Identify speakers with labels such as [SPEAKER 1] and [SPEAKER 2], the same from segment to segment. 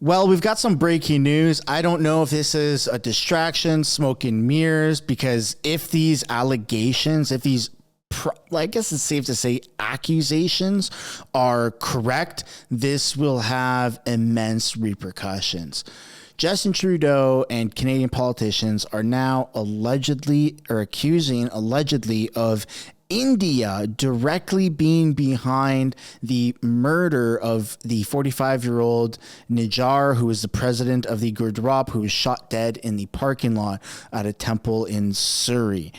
[SPEAKER 1] Well, we've got some breaking news. I don't know if this is a distraction, smoke and mirrors, because if these allegations, if these, I guess it's safe to say accusations are correct, this will have immense repercussions. Justin Trudeau and Canadian politicians are now accusing of India directly being behind the murder of the 45-year-old Nijar, who was the president of the Gurdwara, who was shot dead in the parking lot at a temple in Surrey.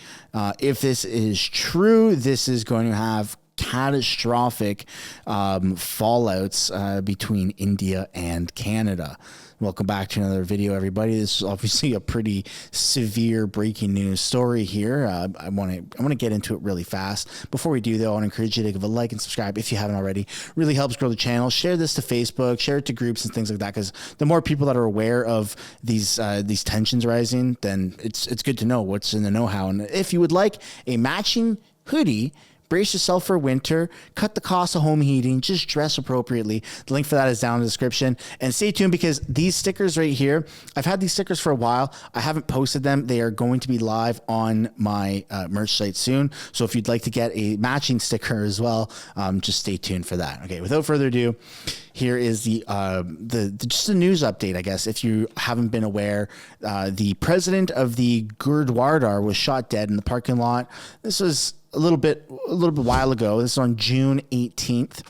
[SPEAKER 1] If this is true, this is going to have catastrophic fallouts between India and Canada. Welcome back to another video, everybody. This is obviously a pretty severe breaking news story here. I want to get into it really fast. Before we do, though, I want to encourage you to give a like and subscribe if you haven't already. Really helps grow the channel. Share this to Facebook, share it to groups and things like that, because the more people that are aware of these tensions rising, then it's good to know what's in the know-how. And if you would like a matching hoodie, brace yourself for winter, cut the cost of home heating, just dress appropriately. The link for that is down in the description. And stay tuned, because these stickers right here, I've had these stickers for a while. I haven't posted them. They are going to be live on my merch site soon. So if you'd like to get a matching sticker as well, just stay tuned for that. Okay, without further ado, here is just a news update, I guess. If you haven't been aware, the president of the Gurdwara was shot dead in the parking lot. This was a little bit while ago. This is on June 18th.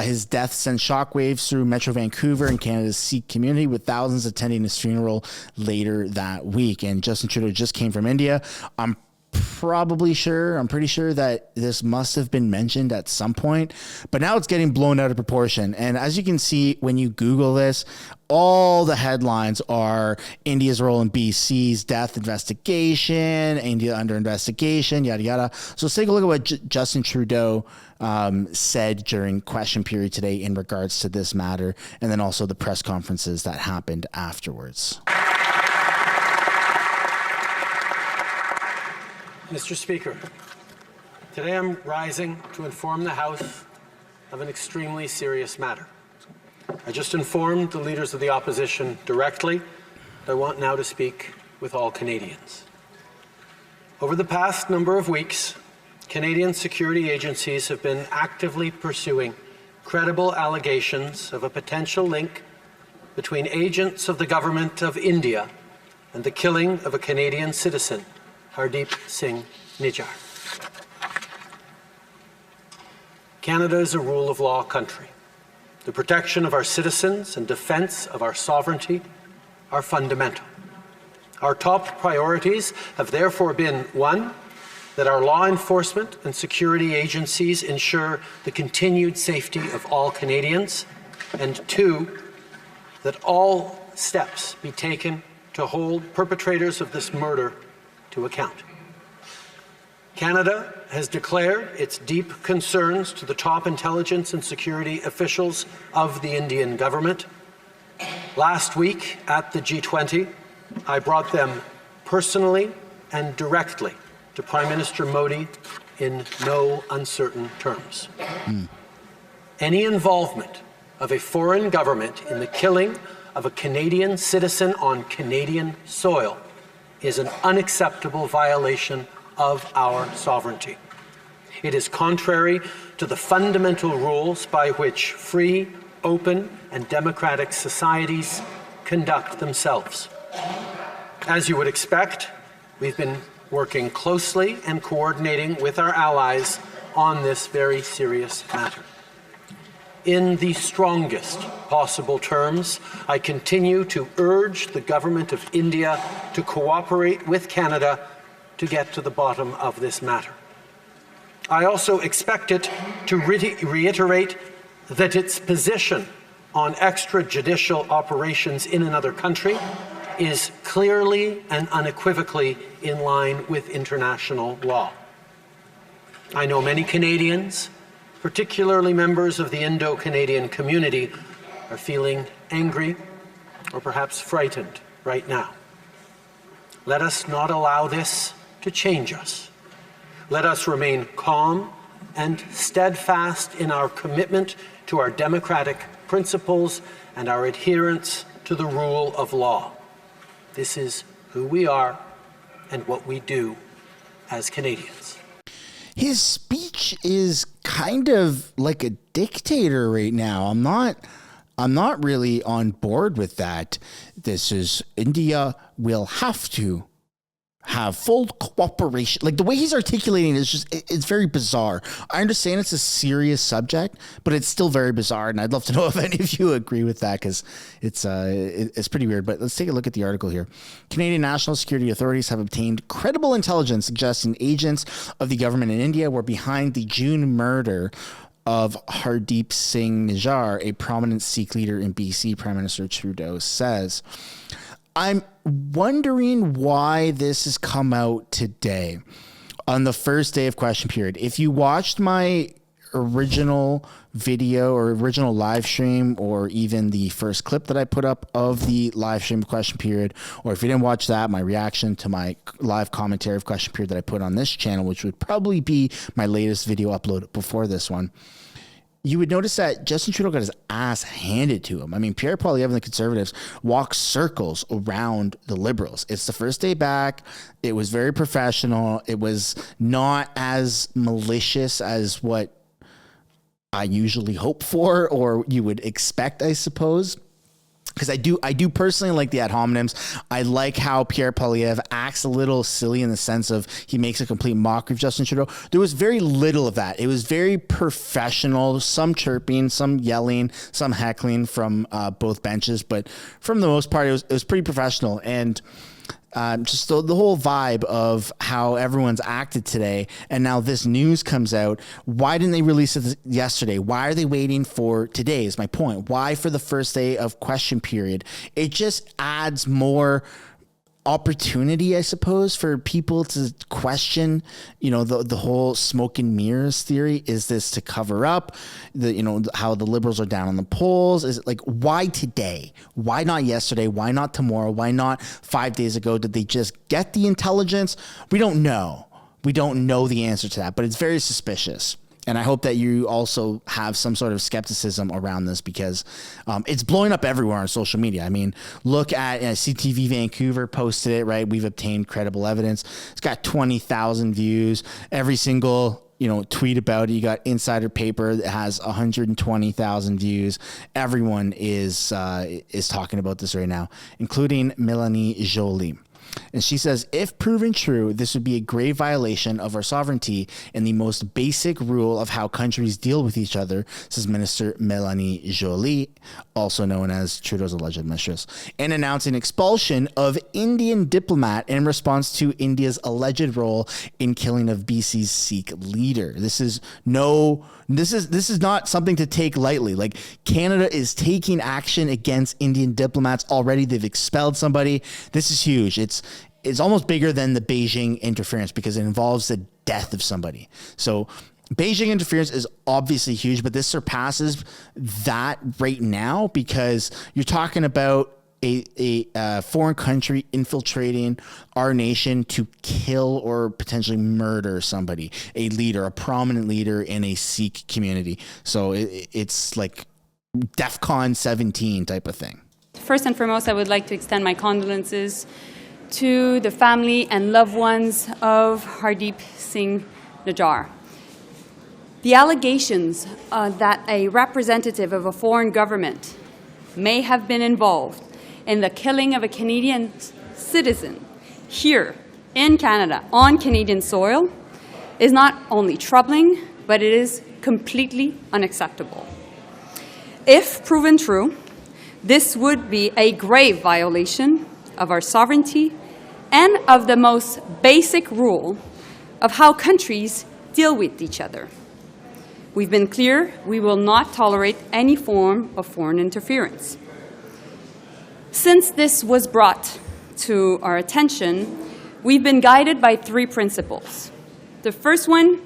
[SPEAKER 1] His death sent shockwaves through Metro Vancouver and Canada's Sikh community, with thousands attending his funeral later that week. And Justin Trudeau just came from India. I'm pretty sure that this must have been mentioned at some point, but now it's getting blown out of proportion. And as you can see, when you Google this, all the headlines are India's role in BC's death investigation, India under investigation, yada, yada. So let's take a look at what Justin Trudeau said during question period today in regards to this matter, and then also the press conferences that happened afterwards.
[SPEAKER 2] Mr. Speaker, today I'm rising to inform the House of an extremely serious matter. I just informed the leaders of the opposition directly. I want now to speak with all Canadians. Over the past number of weeks, Canadian security agencies have been actively pursuing credible allegations of a potential link between agents of the government of India and the killing of a Canadian citizen, Hardeep Singh Nijjar. Canada is a rule of law country. The protection of our citizens and defense of our sovereignty are fundamental. Our top priorities have therefore been, one, that our law enforcement and security agencies ensure the continued safety of all Canadians, and two, that all steps be taken to hold perpetrators of this murder to account. Canada has declared its deep concerns to the top intelligence and security officials of the Indian government. Last week at the G20, I brought them personally and directly to Prime Minister Modi in no uncertain terms. Any involvement of a foreign government in the killing of a Canadian citizen on Canadian soil is an unacceptable violation of our sovereignty. It is contrary to the fundamental rules by which free, open, and democratic societies conduct themselves. As you would expect, we've been working closely and coordinating with our allies on this very serious matter. In the strongest possible terms, I continue to urge the government of India to cooperate with Canada to get to the bottom of this matter. I also expect it to reiterate that its position on extrajudicial operations in another country is clearly and unequivocally in line with international law. I know many Canadians, particularly members of the Indo-Canadian community, are feeling angry or perhaps frightened right now. Let us not allow this to change us. Let us remain calm and steadfast in our commitment to our democratic principles and our adherence to the rule of law. This is who we are and what we do as Canadians.
[SPEAKER 1] His speech is kind of like a dictator right now. I'm not really on board with that. This is India will have to have full cooperation. Like the way he's articulating it is just, it's very bizarre. I understand it's a serious subject, but it's still very bizarre. And I'd love to know if any of you agree with that, because it's pretty weird. But let's take a look at the article here. Canadian national security authorities have obtained credible intelligence suggesting agents of the government in India were behind the June murder of Hardeep Singh Nijjar, a prominent Sikh leader in BC, Prime Minister Trudeau says. I'm wondering why this has come out today on the first day of question period. If you watched my original video or original live stream, or even the first clip that I put up of the live stream of question period, or if you didn't watch that, my reaction to my live commentary of question period that I put on this channel, which would probably be my latest video upload before this one, you would notice that Justin Trudeau got his ass handed to him. I mean, Pierre Poilievre and the Conservatives walk circles around the Liberals. It's the first day back. It was very professional. It was not as malicious as what I usually hope for, or you would expect, I suppose. Because I do personally like the ad hominems. I like how Pierre Poilievre acts a little silly in the sense of he makes a complete mockery of Justin Trudeau. There was very little of that. It was very professional, some chirping, some yelling, some heckling from both benches. But from the most part, it was pretty professional. And just the whole vibe of how everyone's acted today, and now this news comes out. Why didn't they release it yesterday? Why are they waiting for today is my point. Why for the first day of question period? It just adds more opportunity, I suppose, for people to question, the whole smoke and mirrors theory. Is this to cover up how the Liberals are down on the polls? Is it like, why today? Why not yesterday? Why not tomorrow? Why not 5 days ago? Did they just get the intelligence? We don't know. We don't know the answer to that, but it's very suspicious. And I hope that you also have some sort of skepticism around this, because it's blowing up everywhere on social media. I mean, look at CTV Vancouver posted it, right? We've obtained credible evidence. It's got 20,000 views. Every single tweet about it. You got Insider Paper that has 120,000 views. Everyone is talking about this right now, including Melanie Joly. And she says, if proven true, this would be a grave violation of our sovereignty and the most basic rule of how countries deal with each other, says Minister Melanie Joly, also known as Trudeau's alleged mistress, and announcing expulsion of Indian diplomat in response to India's alleged role in killing of BC's Sikh leader. This is not something to take lightly. Like, Canada is taking action against Indian diplomats already. They've expelled somebody. This is huge. It's almost bigger than the Beijing interference, because it involves the death of somebody. So Beijing interference is obviously huge, but this surpasses that right now, because you're talking about a foreign country infiltrating our nation to kill or potentially murder somebody, a leader, a prominent leader in a Sikh community. So it's like DEFCON 17 type of thing.
[SPEAKER 3] First and foremost, I would like to extend my condolences to the family and loved ones of Hardeep Singh Nijjar. The allegations that a representative of a foreign government may have been involved in the killing of a Canadian citizen here in Canada, on Canadian soil, is not only troubling, but it is completely unacceptable. If proven true, this would be a grave violation of our sovereignty and of the most basic rule of how countries deal with each other. We've been clear, we will not tolerate any form of foreign interference. Since this was brought to our attention, we've been guided by 3 principles. The first one,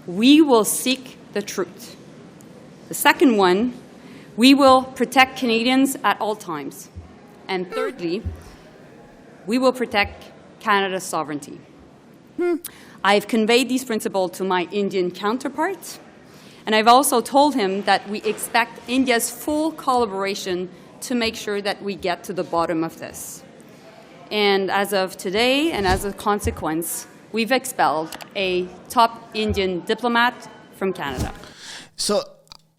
[SPEAKER 3] we will seek the truth. The second one, we will protect Canadians at all times. And thirdly, we will protect Canada's sovereignty. I've conveyed these principles to my Indian counterparts, And I've also told him that we expect India's full collaboration to make sure that we get to the bottom of this. And as of today, and as a consequence, we've expelled a top Indian diplomat from Canada.
[SPEAKER 1] So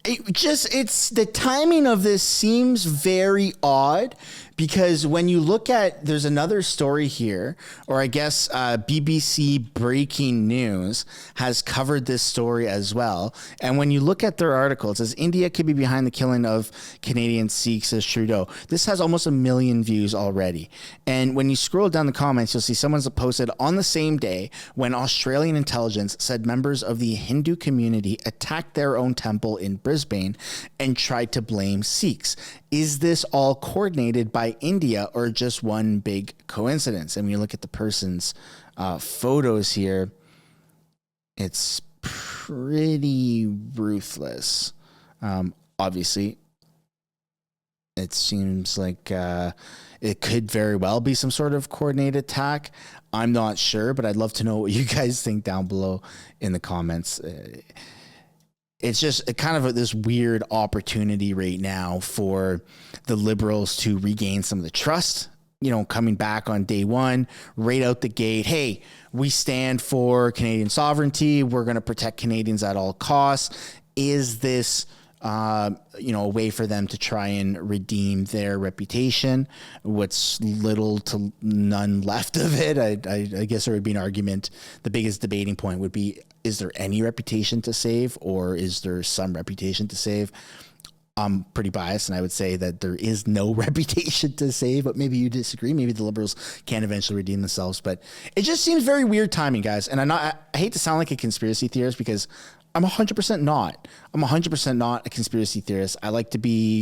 [SPEAKER 1] it's the timing of this seems very odd, because when you look at, there's another story here, or I guess BBC Breaking News has covered this story as well. And when you look at their article, it says India could be behind the killing of Canadian Sikhs, says Trudeau. This has almost 1 million views already. And when you scroll down the comments, you'll see someone's posted on the same day when Australian intelligence said members of the Hindu community attacked their own temple in Brisbane and tried to blame Sikhs. Is this all coordinated by India or just one big coincidence? And when you look at the person's photos here, it's pretty ruthless. Obviously, it seems like it could very well be some sort of coordinated attack. I'm not sure, but I'd love to know what you guys think down below in the comments. It's just kind of this weird opportunity right now for the Liberals to regain some of the trust, you know, coming back on day one, right out the gate. Hey, we stand for Canadian sovereignty. We're going to protect Canadians at all costs. Is this, you know, a way for them to try and redeem their reputation? What's little to none left of it? I guess there would be an argument. The biggest debating point would be, is there any reputation to save, or is there some reputation to save? I'm pretty biased, and I would say that there is no reputation to save, but maybe you disagree. Maybe the Liberals can eventually redeem themselves, but it just seems very weird timing, guys. And I hate to sound like a conspiracy theorist, because I'm 100% not. I'm 100% not a conspiracy theorist. I like to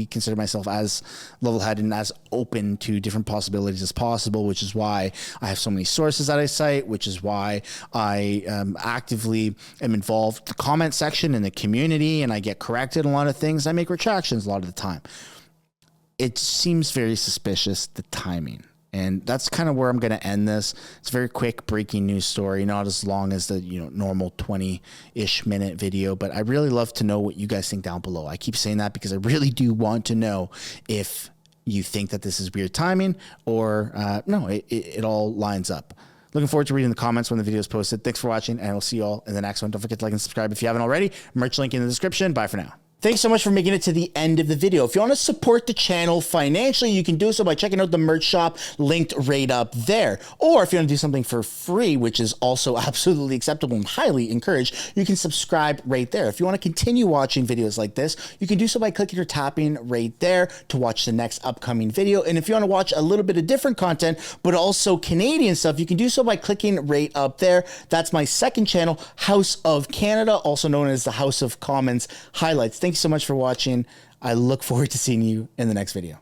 [SPEAKER 1] consider myself as level-headed and as open to different possibilities as possible, which is why I have so many sources that I cite, which is why I actively am involved in the comment section in the community, and I get corrected on a lot of things. I make retractions a lot of the time. It seems very suspicious, the timing. And that's kind of where I'm going to end this. It's a very quick breaking news story, not as long as the normal 20-ish minute video, but I really love to know what you guys think down below. I keep saying that because I really do want to know if you think that this is weird timing or no, it all lines up. Looking forward to reading the comments when the video is posted. Thanks for watching, and we'll see you all in the next one. Don't forget to like and subscribe if you haven't already. Merch link in the description. Bye for now. Thanks so much for making it to the end of the video. If you want to support the channel financially, you can do so by checking out the merch shop linked right up there. Or if you want to do something for free, which is also absolutely acceptable and highly encouraged, you can subscribe right there. If you want to continue watching videos like this, you can do so by clicking or tapping right there to watch the next upcoming video. And if you want to watch a little bit of different content, but also Canadian stuff, you can do so by clicking right up there. That's my second channel, House of Canada, also known as the House of Commons Highlights. Thanks so much for watching. I look forward to seeing you in the next video.